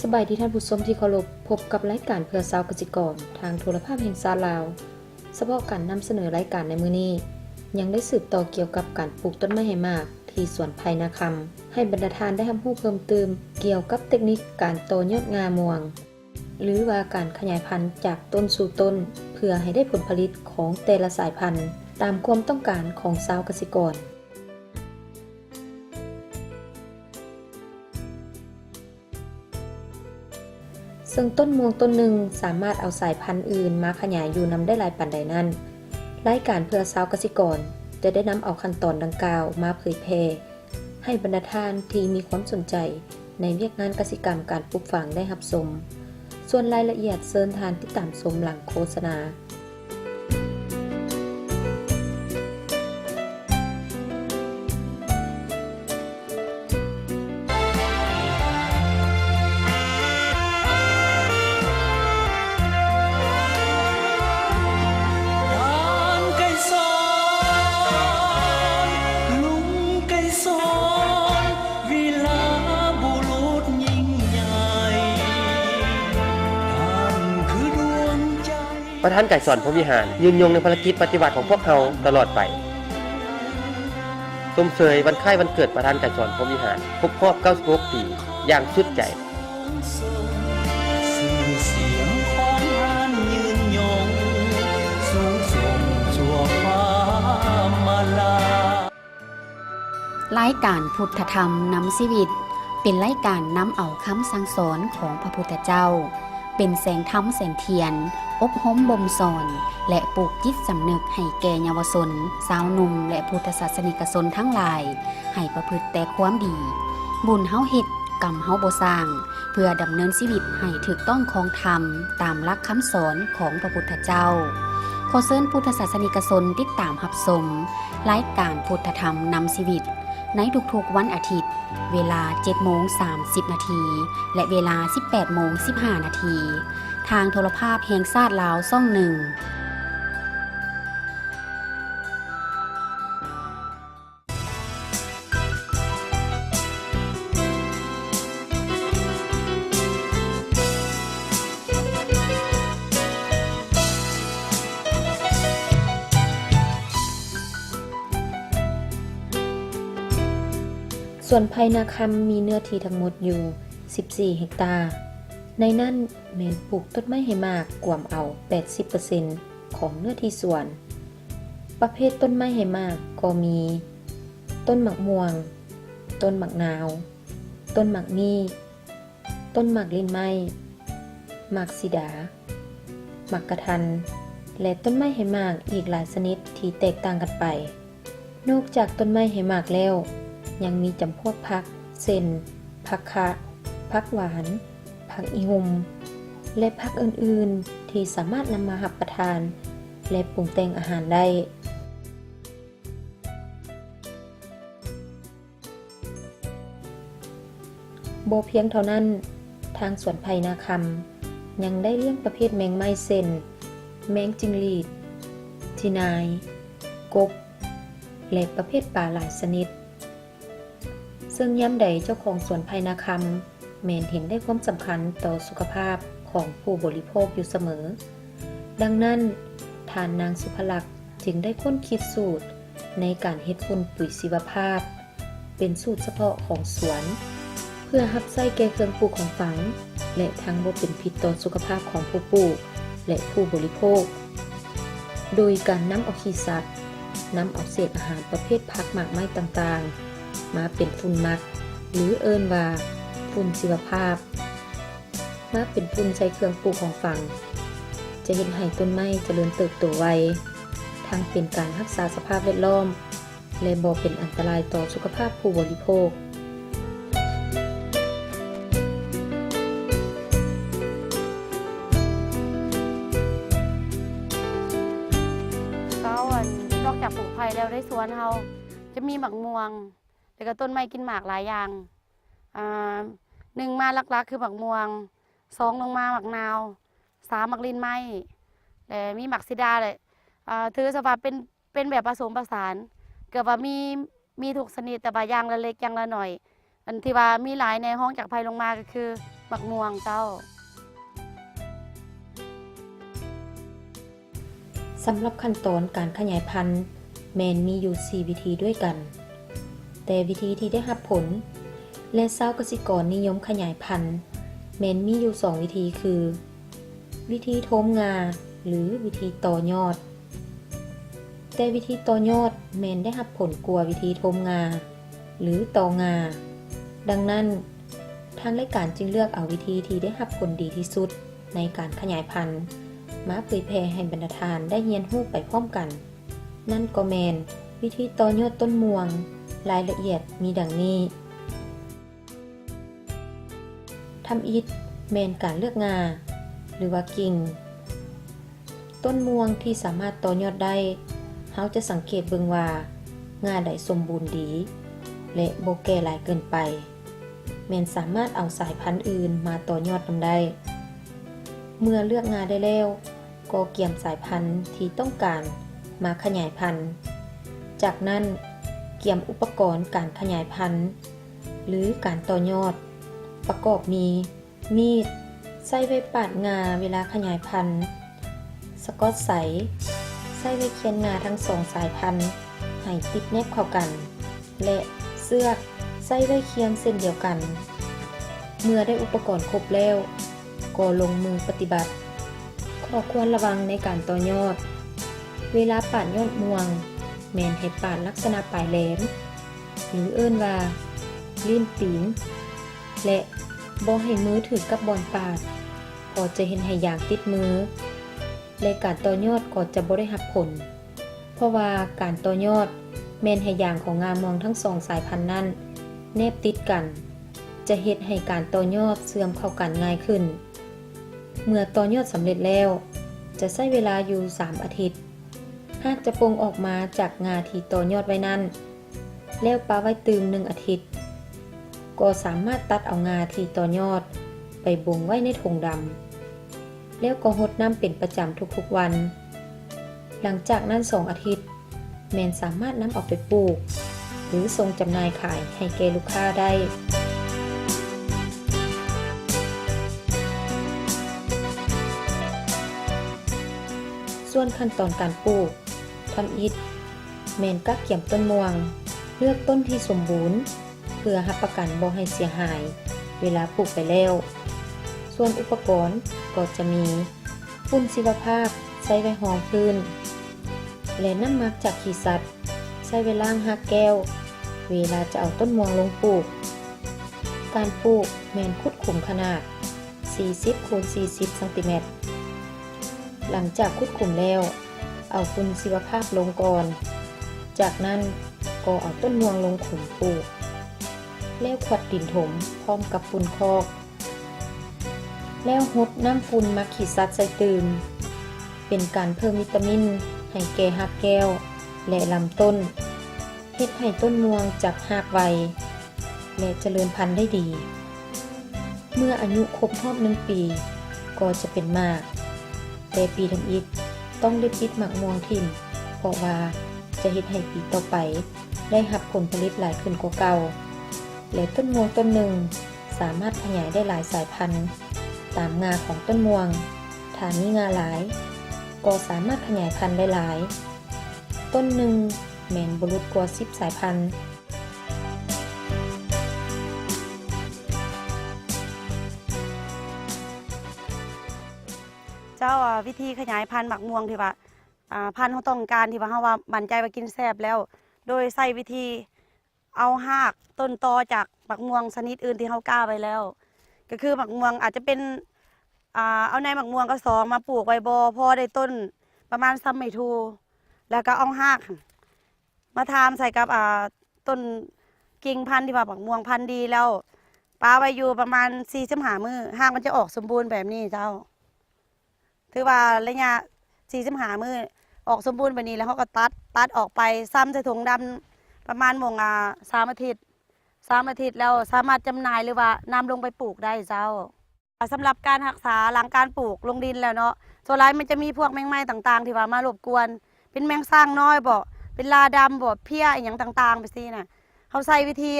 สบายดีท่านผู้ชมที่เคารพพบกับรายการเพื่อชาวเกษตรกรทางโทรภาพแห่งชาติลาวเฉพาะการนำเสนอรายการในมื้อนี้ยังได้สืบต่อเกี่ยวกับการปลูกต้นไม้ให้มากที่สวนไผ่นาคำให้บรรดาทานได้รับรู้เพิ่มเติมเกี่ยวกับเทคนิคการโตยอดงาม่วงหรือว่าการขยายพันธุ์จากต้นสู่ต้นเพื่อให้ได้ผลผลิตของแต่ละสายพันธุ์ตามความต้องการของชาวเกษตรกรซึ่งต้นม่วงต้นหนึ่งสามารถเอาสายพันธุ์อื่นมาขยายอยู่นำได้หลายปานใดนั้นรายการเพื่อชาวเกษตรกรจะได้นำเอาขั้นตอนดังกล่าวมาเผยแพร่ให้บรรดาท่านที่มีความสนใจในเวียกงานเกษตรกรรมการปลูกฝังได้รับชมส่วนรายละเอียดเชิญทานติดตามชมหลังโฆษณาประธานไก่สอนพรหมวิหารยืนยงในภารกิจปฏิบัติของพวกเขาตลอดไปชมเชยวันคล้ายวันเกิดประธานไก่สอนพรหมวิหารครบรอบ96 ปีอย่างสุดใจรายการพุทธธรรมนำชีวิตเป็นรายการนำเอาคำสั่งสอนของพระพุทธเจ้าเป็นแสงธรรมแสงเทียนอบรมบ่มสอนและปลูกจิตสำนึกให้แก่เยาวชนสาวหนุ่มและพุทธศาสนิกชนทั้งหลายให้ประพฤติแต่ความดีบุญเฮาเฮ็ดกรรมเฮาบ่สร้างเพื่อดำเนินชีวิตให้ถูกต้องของธรรมตามหลักคำสอนของพระพุทธเจ้าขอเชิญพุทธศาสนิกชนติดตามรับชมรายการพุทธธรรมนำชีวิตในทุกๆวันอาทิตย์เวลา 7:30 นาทีและเวลา 18:15 นาทีทางโทรภาพแห่งชาติลาวช่องหนึ่งส่วนไผ่นาคำมีเนื้อที่ทั้งหมดอยู่14 เฮกตาร์ในนั้นแม่นปลูกต้นไม้ให้มากกว่าเอา 80% ของเนื้อที่สวนประเภทต้นไม้ให้มากก็มีต้นหมากม่วงต้นหมากนาวต้นหมากมีต้นหมากลิ้นไม้หมากสีดาหมากกระทันและต้นไม้ให้มากอีกหลายชนิดที่แตกต่างกันไปนอกจากต้นไม้ให้มากแล้วยังมีจำพวกผักเช่นผักคะผักหวานผักอีหุมและผักอื่นๆที่สามารถนำมารับประทานและปรุงแต่งอาหารได้บ่เพียงเท่านั้นทางสวนไผ่นาคำยังได้เลี้ยงประเภทแมงไม้เช่นแมงจิงหรีดจีนายกบและประเภทปลาหลายชนิดซึ่งย่ำใดเจ้าของสวนไผ่นาคำแม่นเห็นได้ความสำคัญต่อสุขภาพของผู้บริโภคอยู่เสมอดังนั้นท่านนางสุภลักษณ์จึงได้ค้นคิดสูตรในการเฮ็ดฝุ่นปุ๋ยชีวภาพเป็นสูตรเฉพาะของสวนเพื่อรับใช้แก่เครื่องปลูกของฝังและทั้งบ่เป็นพิษต่อสุขภาพของผู้ปลูกและผู้บริโภคโดยการนำเอาขี้สัตว์นำเอาเศษอาหารประเภทผักหมากไม้ต่างๆมาเป็นฝุ่นหมักหรือเอิ้นว่าฝุ่นชีวภาพมาเป็นฝุ่นใส่เครื่องปลูกของฝังจะเห็นให้ต้นไม้เจริญเติบโตไวทั้งเป็นการรักษาสภาพแวดล้อมและบ่เป็นอันตรายต่อสุขภาพผู้บริโภคนอกจากปลูกไผ่แล้วในสวนเราจะมีหมากม่วงแล้วก็ต้นไม้กินหมากหลายอย่างหนึ่งมาหลักๆคือหมากม่วง2ลงมาหมากนาว3หมากลิ้นไม้และมีหมากซิดาเลยถือสภาพเป็นแบบผสมผสานเกือบว่ามีทุกชนิดแต่บางอย่างละเล็กอย่างละหน่อยอันที่ว่ามีหลายในห้องจากไผ่ลงมาก็คือ หมักม่วงเจ้า สำหรับขั้นตอนการขยายพันธุ์แมนมีอยู่ 4 วิธีด้วยกัน แต่วิธีที่ได้รับผล และชาวเกษตรกรนิยมขยายพันธุ์แมนมีอยู่ 2 วิธีคือ วิธีโทมงาหรือวิธีต่อยอด แต่วิธีต่อยอดแมนได้รับผลกว่าวิธีโทมงาหรือต่องา ดังนั้นทางรายการจึงเลือกเอาวิธีที่ได้รับผลดีที่สุดในการขยายพันธุ์มาเผยแพร่ให้บรรดาทานได้เรียนรู้ไปพร้อมกัน นั่นก็แมนวิธีต่อยอดต้นม่วงรายละเอียดมีดังนี้ทำอิฐแมนการเลือกงาหรือว่ากิ่งต้นม่วงที่สามารถต่อยอดได้เราจะสังเกตเบิ่งว่างาใดสมบูรณ์ดีและบ่แก่หลายเกินไปแมนสามารถเอาสายพันธุ์อื่นมาต่อยอดนำได้เมื่อเลือกงาได้แล้วก็เกี่ยมสายพันธุ์ที่ต้องการมาขยายพันธุ์จากนั้นเกี่ยมอุปกรณ์การขยายพันธุ์หรือการต่อยอดประกอบมีดใช้ไว้ปาดงาเวลาขยายพันธุ์สกอตไซใช้ไว้เคียนงาทั้งสองสายพันธุ์ให้ติดแนบเข้ากันและเสือกใช้ไว้เคียนเส้นเดียวกันเมื่อได้อุปกรณ์ครบแล้วก็ลงมือปฏิบัติข้อควรระวังในการต่อยอดเวลาปาดยอดม่วงแมนให้ปาดลักษณะปลายแหลมหรือเอิ้นว่าลิ้นปีนและบ่ให้มือถือกับบอนปาดพอจะเห็นให้ยางติดมือและการต่อยอดก็จะบ่ได้รับผลเพราะว่าการต่อยอดแมนให้ยางของงามวงทั้งสองสายพันธุ์นั้นแนบติดกันจะเฮ็ดให้การต่อยอดเสื่อมเข้ากันง่ายขึ้นเมื่อต่อยอดสำเร็จแล้วจะใช้เวลาอยู่3 อาทิตย์หากจะปลงออกมาจากงาที่ต่อยอดไว้นั้นแล้วปาไว้ตื่ม1 อาทิตย์ก็สามารถตัดเอางาที่ต่อยอดไปบ่งไว้ในถุงดำแล้วก็รดน้ำเป็นประจำทุกๆวันหลังจากนั้น2 อาทิตย์แมนสามารถนำเอาไปปลูกหรือส่งจำหน่ายขายให้แก่ลูกค้าได้ส่วนขั้นตอนการปลูกทำอิฐแมนกักเกี่ยมต้นม่วงเลือกต้นที่สมบูรณ์เพื่อรับประกันบ่ให้เสียหายเวลาปลูกไปแล้วส่วนอุปกรณ์ก็จะมีฝุ่นชีวภาพใช้ไว้รองพื้นและน้ำหมักจากขี้สัตว์ใช้ไว้ล้างหักแก้วเวลาจะเอาต้นม่วงลงปลูกการปลูกแมนขุดขุมขนาด 40x40 ซมหลังจากขุดขุมแล้วเอาฝุ่นชีวภาพลงก่อนจากนั้นก็เอาต้นม่วงลงขุมปลูกแล้วขวดดินถมพร้อมกับฝุ่นคอกแล้วหดน้ำฝุ่นมักขี้สัตว์ใส่ตื่มเป็นการเพิ่มวิตามินให้แก่หักแก้วและลำต้นเฮ็ดให้ต้นม่วงจับหากไวและเจริญพันธุ์ได้ดีเมื่ออายุครบรอบ1 ปีก็จะเป็นหมากแต่ปีทำอิฐต้องได้ปิดหมากม่วงทิ่มเพราะว่าจะเฮ็ดให้ปีต่อไปได้รับผลผลิตหลายขึ้นกว่าเก่าและต้นม่วงต้นหนึ่งสามารถขยายได้หลายสายพันธุ์ตามงาของต้นม่วงถ้ามีงาหลายก็สามารถขยายพันธุ์ได้หลายต้นหนึ่งแม่นบ่หลุดกว่า10 สายพันธุ์เจ้าวิธีขยายพันธุ์หมักม่วงที่ว่าพันธุ์เขาต้องการที่ว่าเขาว่ามั่นใจว่ากินแซ่บแล้วโดยใช้วิธีเอาหากต้นตอจากหมักม่วงชนิดอื่นที่เขากล้าไว้แล้วก็คือหมักม่วงอาจจะเป็นเอาในหมักม่วงกระสองมาปลูกไว้บ่พอได้ต้นประมาณซ้ำไม่ทูแล้วก็เอาหากมาทำใส่กับต้นกิ่งพันธุ์ที่ว่าหมักม่วงพันธุ์ดีแล้วปาไว้อยู่ประมาณ45 มื้อหากมันจะออกสมบูรณ์แบบนี้เจ้าถือว่าระยะ45 มื้อออกสมบูรณ์แบบนี้แล้วเขาก็ตัดออกไปซ้ำใส่ถุงดำประมาณ3 อาทิตย์แล้วสามารถจำหน่ายหรือว่านำลงไปปลูกได้เจ้าสำหรับการรักษาหลังการปลูกลงดินแล้วเนาะส่วนไรมันจะมีพวกแมงไม้ต่างๆที่ว่ามารบกวนเป็นแมงสร้างน้อยบ่เป็นลาดำบ่เพี้ยอย่างต่างๆไปสิน่ะเขาใส่วิธี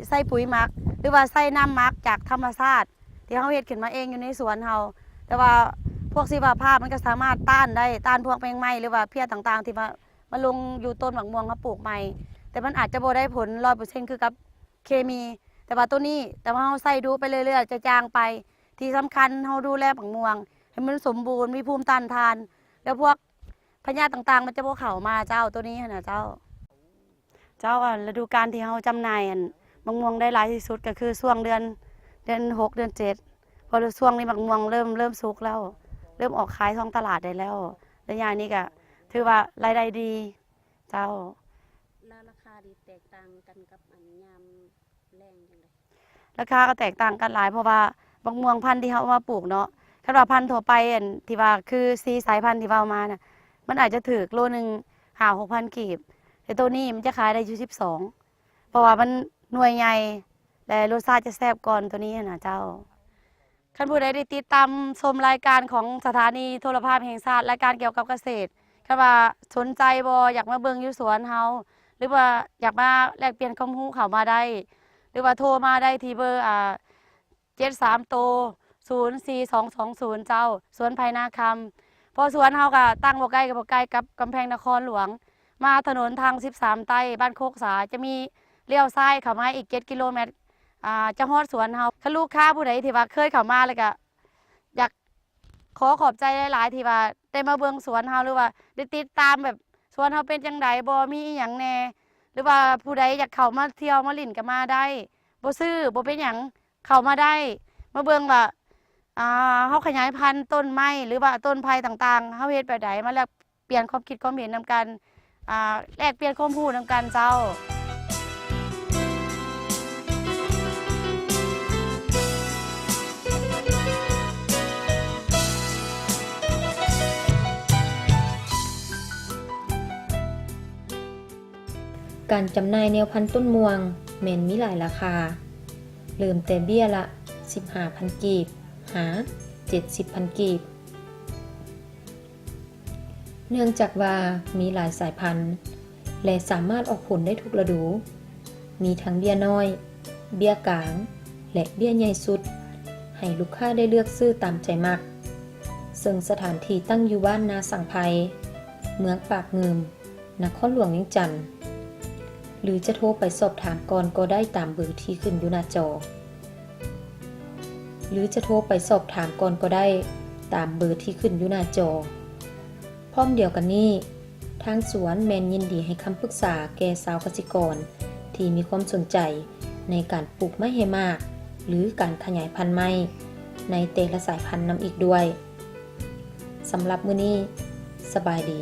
ใส่ปุ๋ยหมักหรือว่าใส่น้ำหมักจากธรรมชาติ ที่เฮาเฮ็ดขึ้นมาเองอยู่ในสวนเฮาแต่ว่าพวกชีวภาพมันก็สามารถต้านได้ต้านพวกแมงไหม้หรือว่าเพี้ยต่างๆที่มาลงอยู่ต้นหมักม่วงเฮาปลูกใหม่แต่มันอาจจะบ่ได้ผล 100% คือกับเคมี แต่ว่าตัวนี้แต่ว่าเฮาใส่ดูไปเรื่อยๆจะจางไปที่สำคัญเฮาดูแลหมักม่วงให้มันสมบูรณ์มีภูมิต้านทานแล้วพวกพยาธิต่างๆมันจะบ่เข้ามาเจ้าตัวนี้นะเจ้าฤดูกาลที่เฮาจำหน่ายมะม่วงได้หลายที่สุดก็คือช่วงเดือน6เดือน7พอช่วงนี้มะม่วงเริ่มสุกแล้วเริ่มออกขายท้องตลาดได้แล้วระยะนี้ก็ถือว่ารายได้ดีเจ้าแล้วราคาดีแตกต่างกันกับอันยามแรงจังได๋ราคาก็แตกต่างกันหลายเพราะว่ามะม่วงพันธุ์ที่เฮาเอามาปลูกเนาะคันว่าพันธุ์ทั่วไปที่ว่าคือ4สายพันธุ์ที่เว้ามาน่ะมันอาจจะถูกโลนึง 5-6,000 กีบแต่ตัวนี้มันจะขายได้อยู่12เพราะว่ามันหน่วยใหญ่และรสชาติจะแซ่บก่อนตัวนี้นะเจ้าคันผู้ใดได้ติดตามชมรายการของสถานีโทรภาพแห่งชาติรายการเกี่ยวกับเกษตรคันว่าสนใจบ่อยากมาเบิ่งอยู่สวนเฮาหรือว่าอยากมาแลกเปลี่ยนความรู้เข้ามาได้หรือว่าโทรมาได้ที่เบอร์73โต04220เจ้าสวนไผ่นาคำเพราะสวนเฮาก็ตั้งบ่ไกลกับกำแพงนครหลวงมาถนนทาง13ใต้บ้านโคกษาจะมีเลี้ยวซ้ายเข้ามาอีก7กิโลเมตรจะฮอดสวนเฮาคันลูกค้าผู้ใดที่ว่าเคยเข้ามาแล้วก็อยากขอบใจหลายๆที่ว่าได้มาเบิ่งสวนเฮาหรือว่าได้ติดตามแบบสวนเฮาเป็นจังไดบ่มีอีหยังแน่หรือว่าผู้ใดอยากเข้ามาเที่ยวมาลิ้นก็มาได้บ่ซื้อบ่เป็นหยังเข้ามาได้มาเบิ่งว่าเฮาขยายพันธุ์ต้นไม้หรือว่าต้นไผ่ต่างๆเฮาเฮ็ดแบบใดมาแลกเปลี่ยนความคิดความเห็นนำกันแลกเปลี่ยนความรู้นำกันเจ้าการจำหน่ายแนวพันธุ์ต้นม่วงแม่นมีหลายราคาเริ่มแต่เบี้ยละ 15,000 กีบหา 70,000 กีบเนื่องจากว่ามีหลายสายพันธุ์และสามารถออกผลได้ทุกฤดู มีทั้งเบี้ยน้อย เบี้ยกลาง และเบี้ยใหญ่สุด ให้ลูกค้าได้เลือกซื้อตามใจมัก ซึ่งสถานที่ตั้งอยู่บ้านนาสังไพเมืองปากเงิม นครหลวงเวียงจันทน์หรือจะโทรไปสอบถามก่อนก็ได้ตามเบอร์ที่ขึ้นอยู่หน้าจอ หรือจะโทรไปสอบถามก่อนก็ได้ตามเบอร์ที่ขึ้นอยู่หน้าจอ พร้อมเดียวกันนี้ทางสวนแมนยินดีให้คำปรึกษาแก่สาวเกษตรกรที่มีความสนใจในการปลูกไม้ให้มากหรือการขยายพันธุ์ไม้ในแต่ละสายพันธุ์นำอีกด้วย สำหรับมื้อนี้สบายดี